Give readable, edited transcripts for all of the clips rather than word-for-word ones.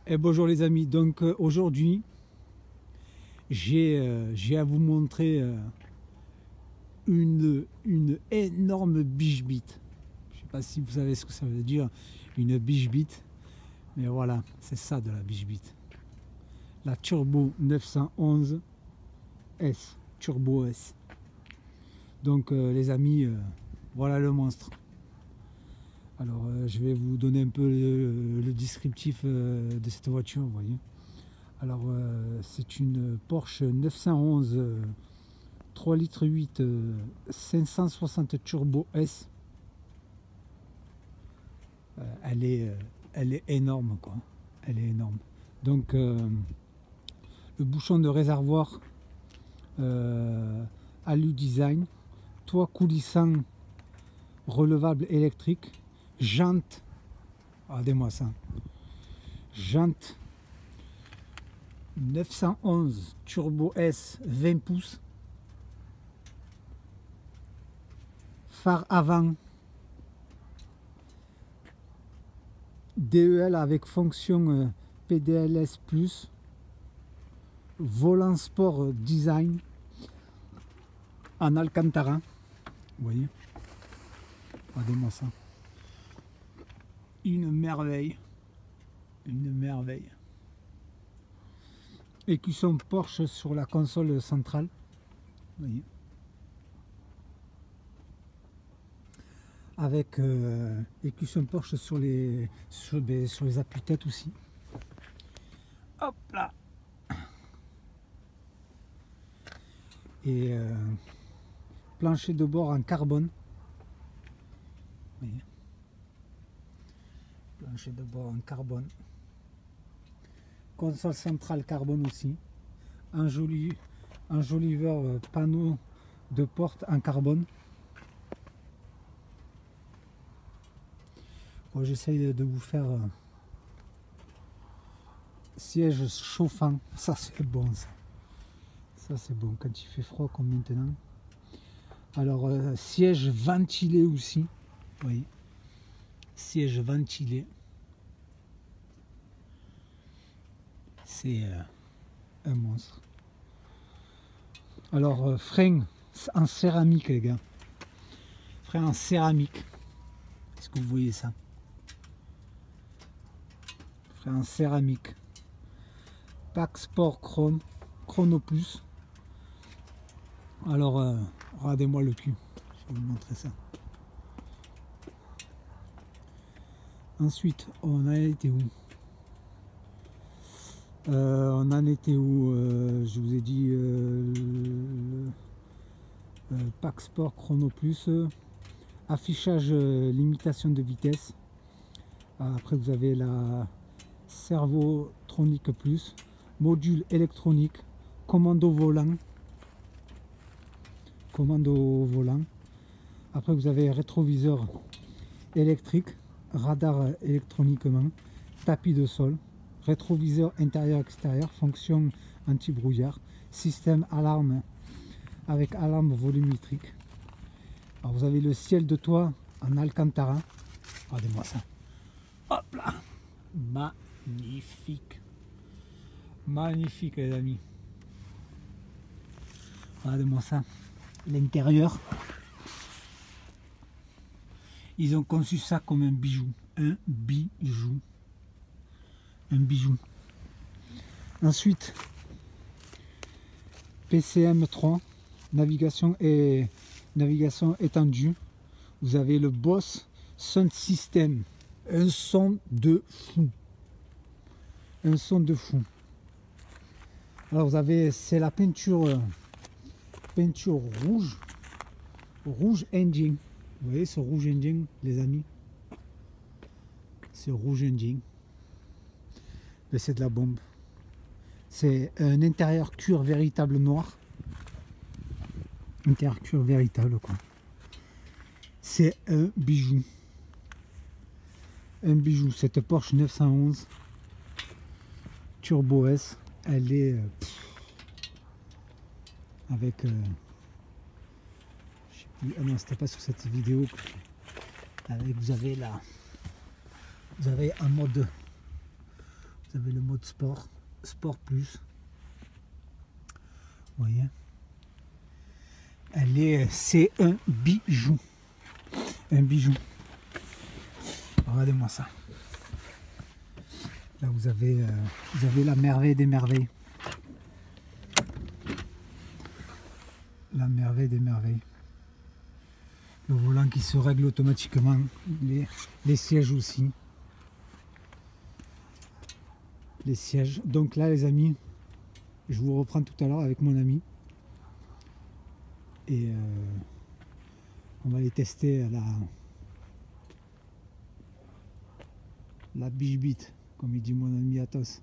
Et bonjour les amis, donc aujourd'hui j'ai à vous montrer une énorme biche bite. Je sais pas si vous savez ce que ça veut dire, une biche bite, mais voilà, c'est ça de la biche bite. La Turbo 911 S, Turbo S. Donc les amis, voilà le monstre. Alors je vais vous donner un peu le descriptif de cette voiture, vous voyez. Alors c'est une Porsche 911 3 litres 8 560 Turbo S. Elle est énorme quoi. Elle est énorme. Donc le bouchon de réservoir Alu Design, toit coulissant relevable électrique, jante, regardez-moi ça, jante 911 Turbo S 20 pouces, phare avant DEL avec fonction PDLS+, volant sport design en Alcantara, vous voyez, regardez-moi ça, une merveille, une merveille. Écusson Porsche sur la console centrale, vous voyez, avec écusson Porsche sur les appuis-têtes aussi. Hop là. Et plancher de bord en carbone, vous voyez, plancher de bord en carbone, console centrale carbone aussi, enjoliveur panneau de porte en carbone. Bon, j'essaye de vous faire siège chauffant, ça c'est bon ça. Ça c'est bon quand il fait froid comme maintenant. Alors siège ventilé aussi, vous voyez, siège ventilé. C'est un monstre. Alors frein en céramique les gars, frein en céramique. Est-ce que vous voyez ça? Frein en céramique. Pack Sport Chrome, Chrono Plus. Alors regardez-moi le cul, je vais vous montrer ça. Ensuite on a été où? On en était où? Je vous ai dit Pack Sport Chrono Plus, affichage limitation de vitesse. Après vous avez la Servotronic Plus, module électronique, commando volant. Après vous avez rétroviseur électrique, radar électroniquement, tapis de sol, rétroviseur intérieur-extérieur, fonction anti-brouillard, système alarme avec alarme volumétrique. Alors vous avez le ciel de toit en Alcantara, regardez-moi ça, hop là, magnifique, magnifique les amis, regardez-moi ça, l'intérieur, ils ont conçu ça comme un bijou, un bijou. Un bijou. Ensuite, PCM3, navigation étendue. Vous avez le Boss Sound System, un son de fou. Un son de fou. Alors vous avez, c'est la peinture rouge Indien. Vous voyez ce rouge Indien, les amis? Ce rouge Indien. C'est de la bombe. C'est un intérieur cuir véritable noir. Intérieur cuir véritable quoi. C'est un bijou. Un bijou. Cette Porsche 911 Turbo S, elle est avec je sais plus, ah non c'était pas sur cette vidéo. Avec vous avez un mode Vous avez le mode sport, sport plus. Vous voyez, c'est un bijou. Un bijou. Regardez-moi ça. Là vous avez la merveille des merveilles. La merveille des merveilles. Le volant qui se règle automatiquement. Les sièges aussi. Les sièges. Donc là les amis, je vous reprends tout à l'heure avec mon ami. Et on va les tester à la bijbite, comme il dit mon ami Athos.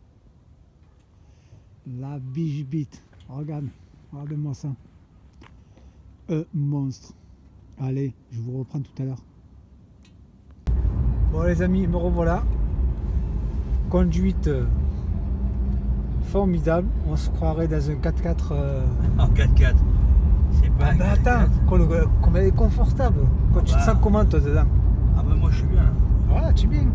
La bijbite. Regardez-moi ça. Un monstre. Allez, je vous reprends tout à l'heure. Bon les amis, me revoilà. Conduite formidable. On se croirait dans un 4x4. En 4x4. C'est pas. Mais attends, comme elle est confortable. Quand tu te sens comment toi dedans? Ah ben moi je suis bien. Voilà, tu es bien.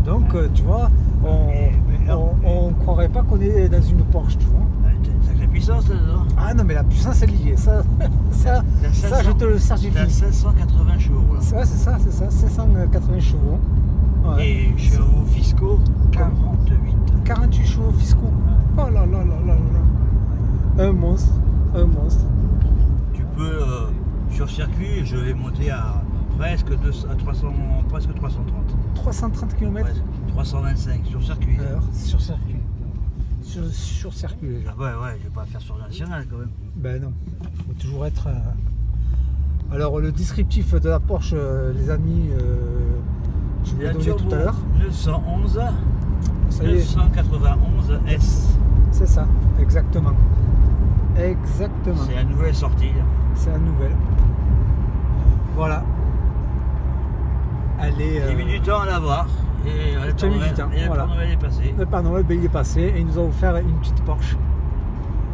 Donc tu vois, on croirait pas qu'on est dans une Porsche, tu vois. T'as une sacrée puissance là-dedans. Ah non mais la puissance est liée, ça je te le certifie. T'as 580 chevaux là. Ouais, c'est ça, 580 chevaux. Ouais. Et chevaux fiscaux, 48. 48 chevaux fiscaux. Oh là là là là là. Un monstre, un monstre. Tu peux, sur circuit, je vais monter à presque 330. 330 km Presque 325 sur circuit. sur circuit. Sur circuit. Ah ouais, je vais pas faire sur national quand même. Ben non, il faut toujours être... Alors le descriptif de la Porsche, les amis, je vous l'ai donné tout à l'heure. 911, Ça y est, 991 S. c'est ça, exactement. Exactement. C'est la nouvelle sortie. C'est la nouvelle. Voilà. Elle est... J'ai mis du temps à l'avoir. Et le Père Noël est passé. Le Père Noël, il est passé et il nous a offert une petite Porsche.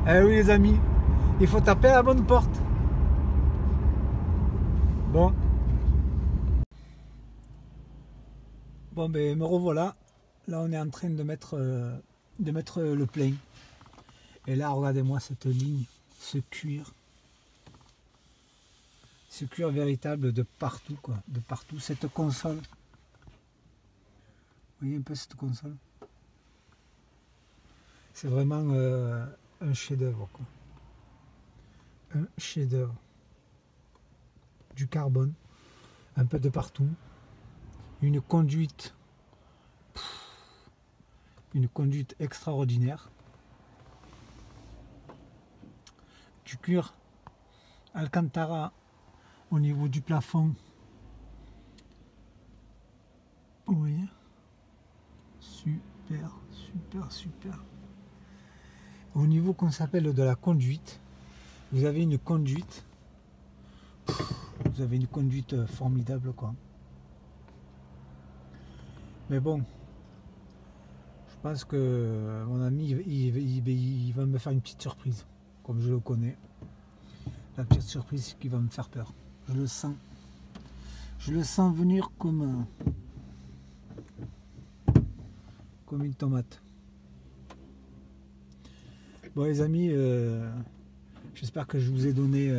Eh oui les amis, il faut taper à la bonne porte. Bon. Bon ben me revoilà. Là on est en train de mettre le plein. Et là regardez-moi cette ligne, ce cuir. Ce cuir véritable de partout quoi, de partout. Cette console. Vous voyez un peu cette console? C'est vraiment un chef-d'œuvre quoi. Un chef-d'œuvre. Du carbone, un peu de partout. Une conduite extraordinaire. Du cuir Alcantara au niveau du plafond. Vous voyez? Super, super, super. Au niveau qu'on s'appelle de la conduite, vous avez une conduite. Vous avez une conduite formidable quoi. Mais bon, je pense que mon ami il va me faire une petite surprise, comme je le connais. La petite surprise qui va me faire peur. Je le sens. Je le sens venir comme une tomate. Bon les amis, j'espère que je vous ai donné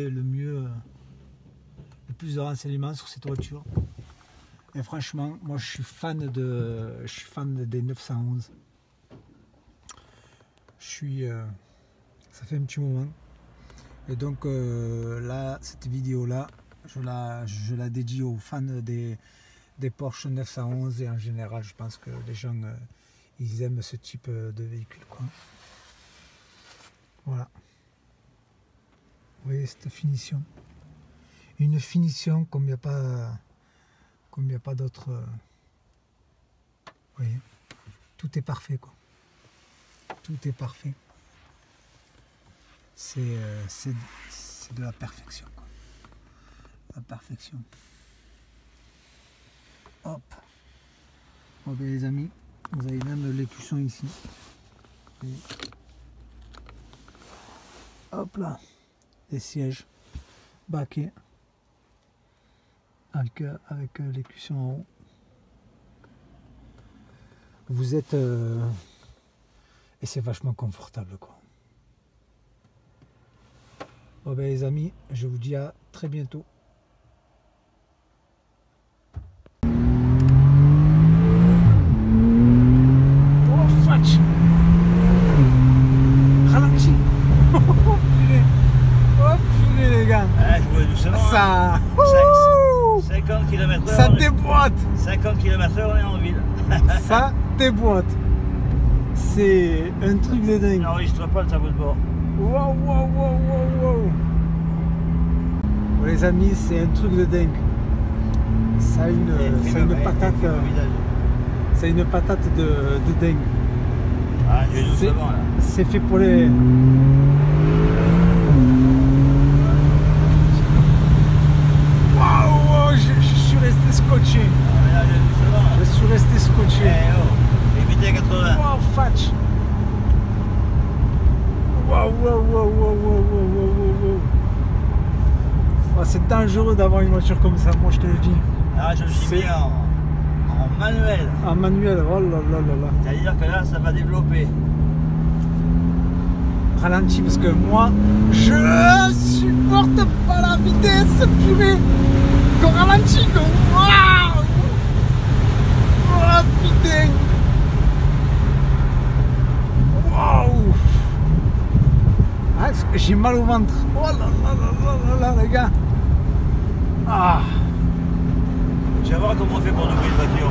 le mieux, le plus de renseignements sur cette voiture. Et franchement, moi je suis fan des 911. Ça fait un petit moment. Et donc là, cette vidéo là, je la dédie aux fans des Porsche 911 et en général, je pense que les gens ils aiment ce type de véhicule quoi. Voilà. Vous voyez cette finition, une finition comme il n'y a pas d'autre. Vous voyez, tout est parfait quoi. Tout est parfait. C'est de la perfection quoi. La perfection. Hop. Bon ben les amis, vous avez même l'écusson ici. Et hop là. Les sièges baquets avec l'écusson en haut. vous êtes... Et c'est vachement confortable, quoi. Bon ben les amis, je vous dis à très bientôt. Oh fuck! Ralentis! Oh purée! Oh purée les gars! Ah, je vois doucement. Ça! Hein. 50 km/h. Ça déboîte! 50 km/h, on est en ville. Ça déboîte! C'est un truc de dingue! N'enregistre pas le tableau de bord. Wow, wow, wow, wow, wow. Bon, les amis, c'est un truc de dingue. Ça a une patate. C'est une patate de dingue. Ah, je vais doucement là. C'est fait pour les. Waouh, wow, je suis resté scotché. Ah, mais là, je vais doucement. Je suis resté scotché. Eh oh, évitez à 80. Wow, fatch. Wow, wow, wow, wow, wow, wow, wow, wow. Oh, c'est dangereux d'avoir une voiture comme ça, moi je te le dis. Ah, je le suis mis en manuel. En manuel, oh là là là là. C'est-à-dire que là, ça va développer. Ralentis parce que moi, je supporte pas la vitesse, purée. Qu'on ralentit, qu'on... Waouh. Oh putain. Waouh. Ah, j'ai mal au ventre. Oh là là là là là là, les gars. Ah. Tu vas voir comment on fait pour doubler une voiture.